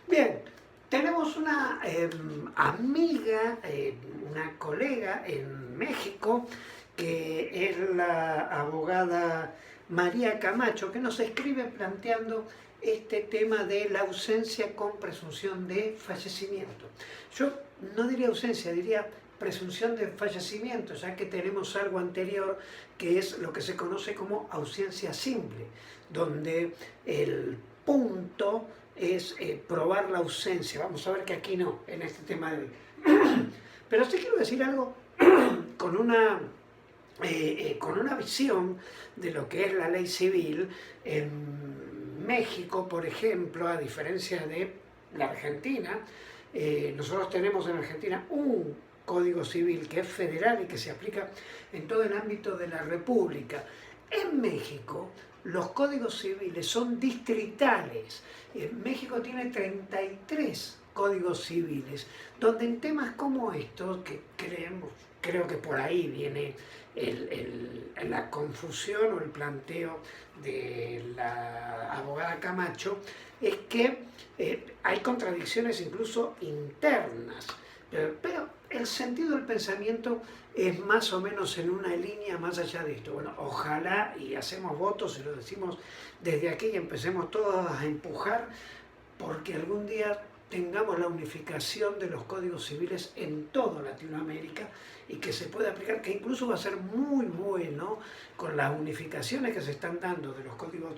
Bien, tenemos una amiga, una colega en México, que es la abogada María Camacho, que nos escribe planteando este tema de la ausencia con presunción de fallecimiento. Yo no diría ausencia, diría presunción de fallecimiento, ya que tenemos algo anterior que es lo que se conoce como ausencia simple, donde el punto es probar la ausencia. Vamos a ver que aquí no, en este tema de hoy. Pero sí quiero decir algo con una visión de lo que es la ley civil. En México, por ejemplo, a diferencia de la Argentina, nosotros tenemos en Argentina un Código Civil que es federal y que se aplica en todo el ámbito de la República. En México, los códigos civiles son distritales. México tiene 33 códigos civiles, donde en temas como estos, que creo que por ahí viene la confusión o el planteo de la abogada Camacho, es que hay contradicciones incluso internas, pero el sentido del pensamiento es más o menos en una línea más allá de esto. Bueno, ojalá, y hacemos votos y lo decimos desde aquí, y empecemos todos a empujar porque algún día tengamos la unificación de los códigos civiles en toda Latinoamérica y que se pueda aplicar, que incluso va a ser muy bueno con las unificaciones que se están dando de los códigos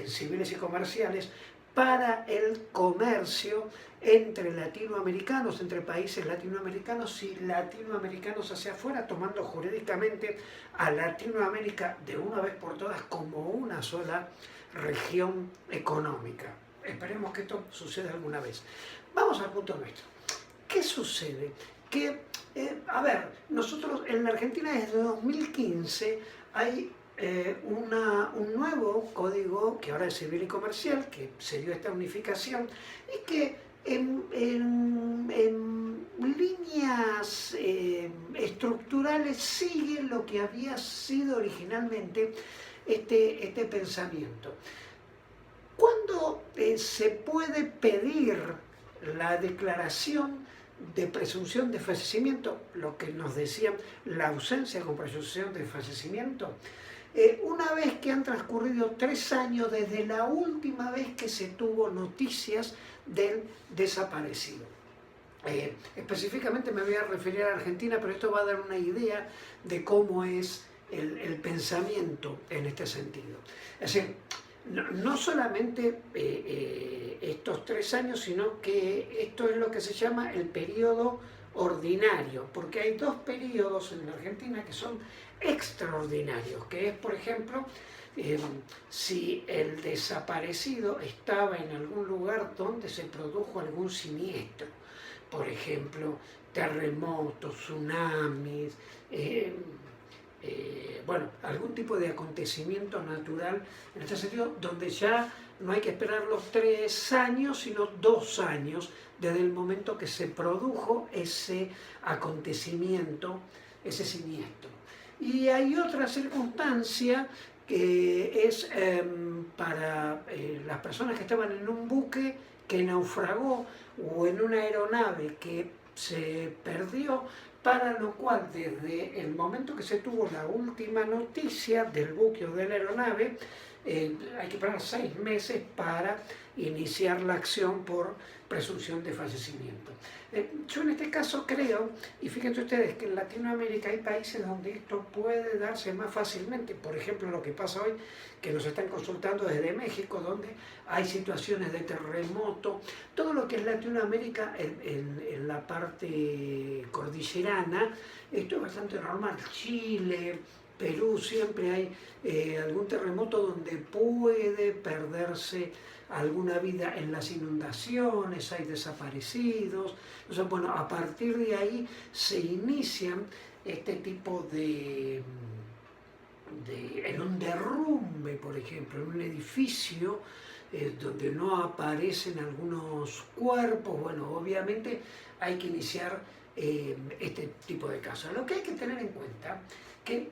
civiles y comerciales para el comercio entre latinoamericanos, entre países latinoamericanos y latinoamericanos hacia afuera, tomando jurídicamente a Latinoamérica de una vez por todas como una sola región económica. Esperemos que esto suceda alguna vez. Vamos al punto nuestro. ¿Qué sucede? Que, a ver, nosotros en la Argentina desde 2015 hay un nuevo código que ahora es civil y comercial, que se dio esta unificación y que en líneas estructurales sigue lo que había sido originalmente este pensamiento. ¿Cuándo se puede pedir la declaración de presunción de fallecimiento? Lo que nos decían, la ausencia con presunción de fallecimiento. Una vez que han transcurrido 3 años desde la última vez que se tuvo noticias del desaparecido. Específicamente me voy a referir a Argentina, pero esto va a dar una idea de cómo es el pensamiento en este sentido. Es decir, no solamente estos 3 años, sino que esto es lo que se llama el periodo ordinario, porque hay 2 periodos en la Argentina que son extraordinarios, que es, por ejemplo, si el desaparecido estaba en algún lugar donde se produjo algún siniestro, por ejemplo, terremotos, tsunamis, bueno, algún tipo de acontecimiento natural, en este sentido, donde ya no hay que esperar los 3 años, sino 2 años desde el momento que se produjo ese acontecimiento, ese siniestro. Y hay otra circunstancia que es para las personas que estaban en un buque que naufragó o en una aeronave que se perdió, para lo cual desde el momento que se tuvo la última noticia del buque o de la aeronave, hay que esperar 6 meses para iniciar la acción por presunción de fallecimiento. Yo en este caso creo, y fíjense ustedes que en Latinoamérica hay países donde esto puede darse más fácilmente. Por ejemplo, lo que pasa hoy, que nos están consultando desde México, donde hay situaciones de terremoto, todo lo que es Latinoamérica en la parte cordillerana, esto es bastante normal. Chile, Perú, siempre hay algún terremoto donde puede perderse alguna vida en las inundaciones, hay desaparecidos. Entonces, bueno, a partir de ahí se inician este tipo en un derrumbe, por ejemplo, en un edificio donde no aparecen algunos cuerpos. Bueno, obviamente hay que iniciar este tipo de casos. Lo que hay que tener en cuenta que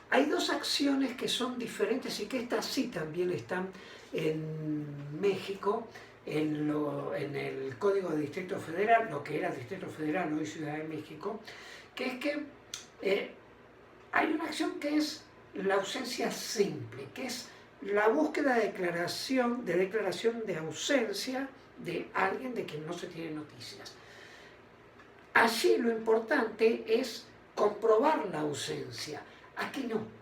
hay 2 acciones que son diferentes y que estas sí también están en México, en el Código de Distrito Federal, lo que era Distrito Federal, hoy Ciudad de México, que es que hay una acción que es la ausencia simple, que es la búsqueda de declaración de ausencia de alguien de quien no se tiene noticias. Allí lo importante es comprobar la ausencia. Aquí no.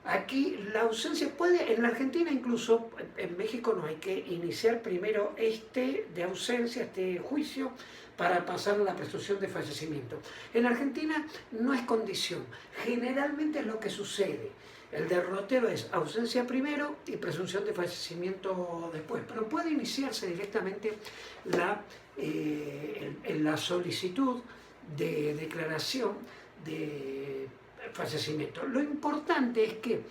Aquí la ausencia puede, en la Argentina incluso, en México no, hay que iniciar primero de ausencia, este juicio, para pasar a la presunción de fallecimiento. En Argentina no es condición, generalmente es lo que sucede. El derrotero es ausencia primero y presunción de fallecimiento después, pero puede iniciarse directamente la solicitud de declaración de fallecimiento. Lo importante es que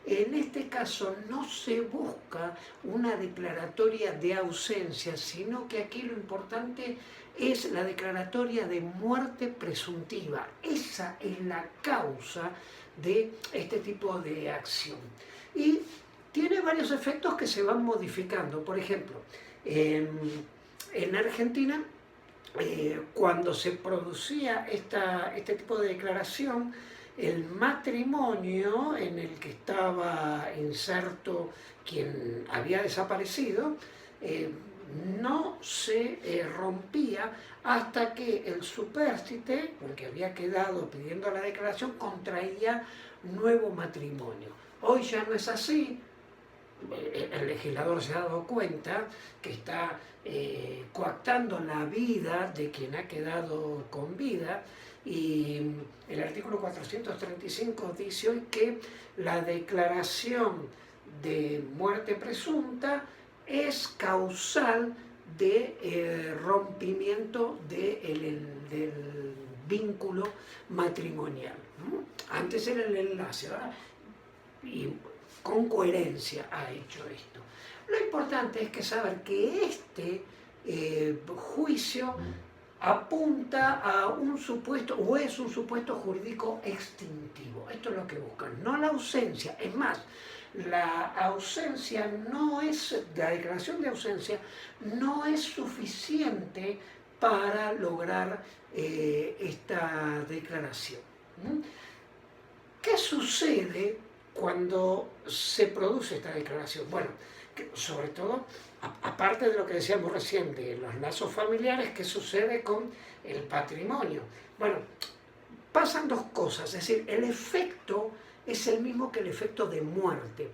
en este caso no se busca una declaratoria de ausencia, sino que aquí lo importante es la declaratoria de muerte presuntiva. Esa es la causa de este tipo de acción. Y tiene varios efectos que se van modificando. Por ejemplo, en Argentina, cuando se producía este tipo de declaración, el matrimonio en el que estaba inserto quien había desaparecido no se rompía hasta que el supérstite, el que había quedado pidiendo la declaración, contraía nuevo matrimonio. Hoy ya no es así. El legislador se ha dado cuenta que está coactando la vida de quien ha quedado con vida, y el artículo 435 dice hoy que la declaración de muerte presunta es causal de rompimiento del vínculo matrimonial. Antes era el enlace, ahora, y con coherencia ha hecho esto. Lo importante es que saber que este juicio apunta a un supuesto, o es un supuesto jurídico extintivo. Esto es lo que buscan, no la ausencia. Es más, la ausencia no es, la declaración de ausencia no es suficiente para lograr esta declaración. ¿Qué sucede cuando se produce esta declaración? Bueno, sobre todo, aparte de lo que decíamos recién de los lazos familiares, ¿qué sucede con el patrimonio? Bueno, pasan dos cosas, es decir, el efecto es el mismo que el efecto de muerte,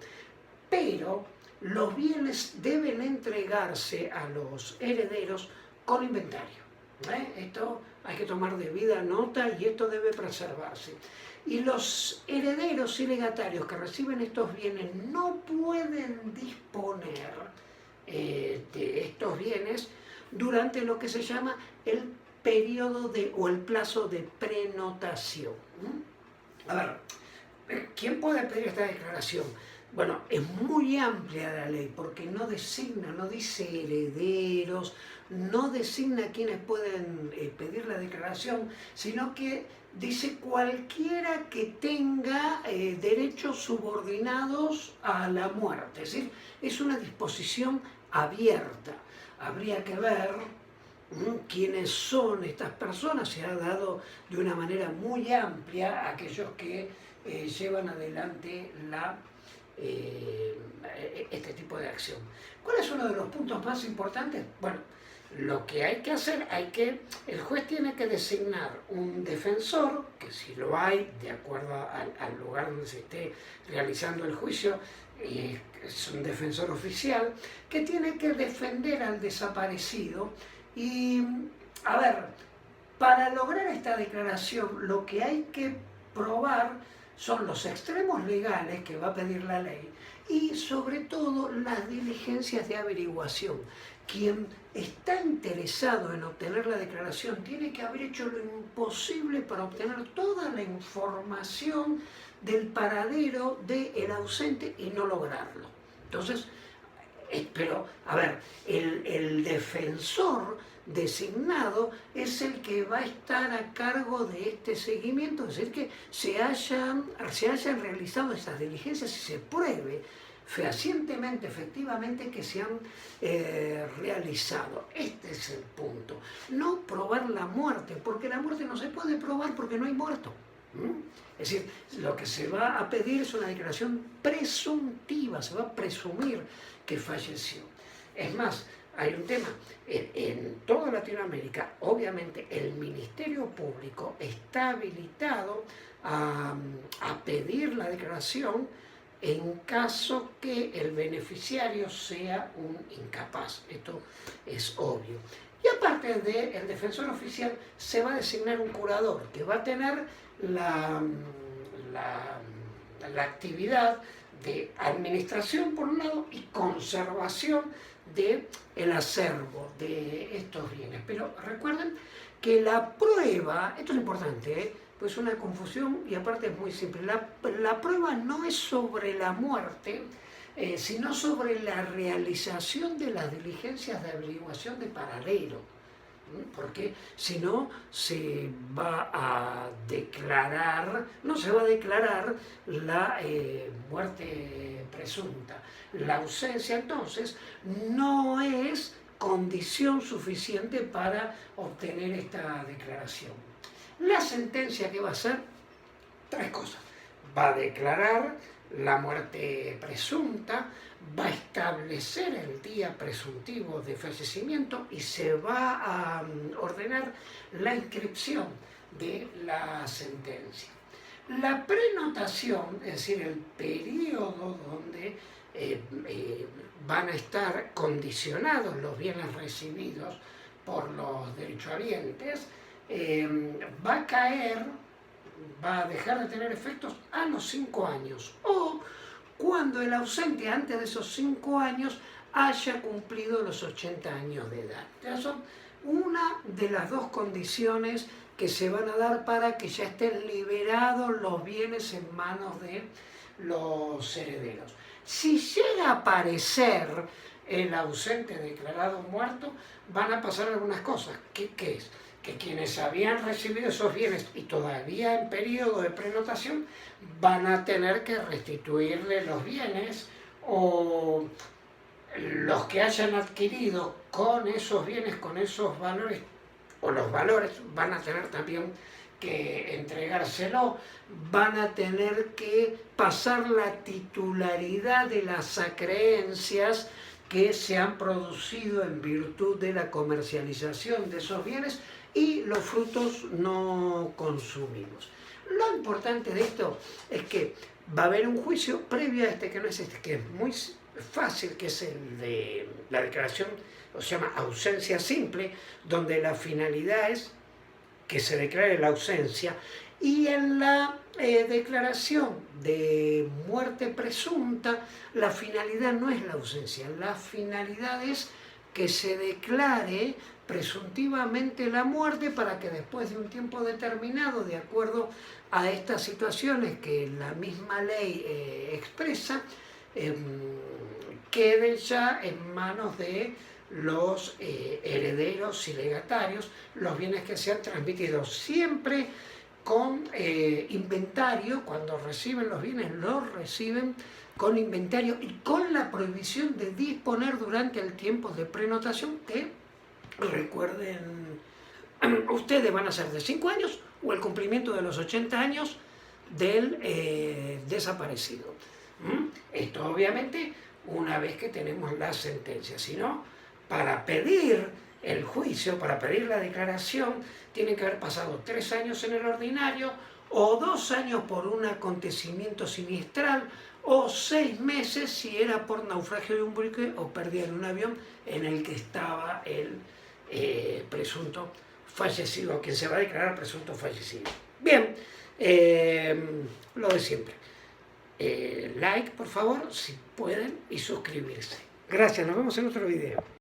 pero los bienes deben entregarse a los herederos con inventario. Esto hay que tomar debida nota y esto debe preservarse. Y los herederos y legatarios que reciben estos bienes no pueden disponer de estos bienes durante lo que se llama el periodo o el plazo de prenotación. A ver, ¿quién puede pedir esta declaración? Bueno, es muy amplia la ley porque no designa, no dice herederos, no designa quienes pueden pedir la declaración, sino que dice cualquiera que tenga derechos subordinados a la muerte. Es decir, es una disposición abierta. Habría que ver quiénes son estas personas. Se ha dado de una manera muy amplia a aquellos que llevan adelante este tipo de acción. ¿Cuál es uno de los puntos más importantes? Bueno, lo que hay que hacer, el juez tiene que designar un defensor, que si lo hay, de acuerdo al lugar donde se esté realizando el juicio, es un defensor oficial, que tiene que defender al desaparecido. Y, a ver, para lograr esta declaración, lo que hay que probar son los extremos legales que va a pedir la ley y, sobre todo, las diligencias de averiguación. Quien está interesado en obtener la declaración tiene que haber hecho lo imposible para obtener toda la información del paradero del ausente y no lograrlo. Entonces, pero, a ver, el defensor designado es el que va a estar a cargo de este seguimiento, es decir, que se hayan realizado esas diligencias y se pruebe fehacientemente, efectivamente, que se han realizado. Este es el punto. No probar la muerte, porque la muerte no se puede probar porque no hay muerto. Es decir, lo que se va a pedir es una declaración presuntiva, se va a presumir que falleció. Es más, hay un tema, en toda Latinoamérica, obviamente el Ministerio Público está habilitado a pedir la declaración en caso que el beneficiario sea un incapaz. Esto es obvio. Y aparte del defensor oficial, se va a designar un curador que va a tener la actividad de administración por un lado y conservación del acervo de estos bienes. Pero recuerden que la prueba, esto es importante, pues es una confusión y aparte es muy simple, la prueba no es sobre la muerte, sino sobre la realización de las diligencias de averiguación de paradero. Porque si no se va a declarar, no se va a declarar la muerte presunta. La ausencia entonces no es condición suficiente para obtener esta declaración. La sentencia que va a hacer, tres cosas. Va a declarar la muerte presunta, va a establecer el día presuntivo de fallecimiento y se va a ordenar la inscripción de la sentencia. La prenotación, es decir, el periodo donde van a estar condicionados los bienes recibidos por los derechohabientes, va a caer, va a dejar de tener efectos a los 5 años o cuando el ausente antes de esos 5 años haya cumplido los 80 años de edad. Ya son una de las dos condiciones que se van a dar para que ya estén liberados los bienes en manos de los herederos. Si llega a aparecer el ausente declarado muerto, van a pasar algunas cosas. ¿Qué es? Que quienes habían recibido esos bienes y todavía en periodo de prenotación van a tener que restituirle los bienes, o los que hayan adquirido con esos bienes, con esos valores, o los valores van a tener también que entregárselo, van a tener que pasar la titularidad de las acreencias que se han producido en virtud de la comercialización de esos bienes y los frutos no consumidos. Lo importante de esto es que va a haber un juicio previo a este, que no es este, que es muy fácil, que es el de la declaración, o se llama ausencia simple, donde la finalidad es que se declare la ausencia, y en la declaración de muerte presunta, la finalidad no es la ausencia, la finalidad es que se declare presuntivamente la muerte para que después de un tiempo determinado, de acuerdo a estas situaciones que la misma ley expresa, queden ya en manos de los herederos y legatarios los bienes que se han transmitido, siempre con inventario. Cuando reciben los bienes, los reciben con inventario y con la prohibición de disponer durante el tiempo de prenotación, que recuerden ustedes, van a ser de 5 años o el cumplimiento de los 80 años del desaparecido. Esto obviamente una vez que tenemos la sentencia. Si no, para pedir el juicio, para pedir la declaración, tienen que haber pasado 3 años en el ordinario, o 2 años por un acontecimiento siniestral, o 6 meses si era por naufragio de un buque o pérdida de un avión en el que estaba el presunto fallecido, a quien se va a declarar presunto fallecido. Bien, lo de siempre. Like, por favor, si pueden, y suscribirse. Gracias, nos vemos en otro video.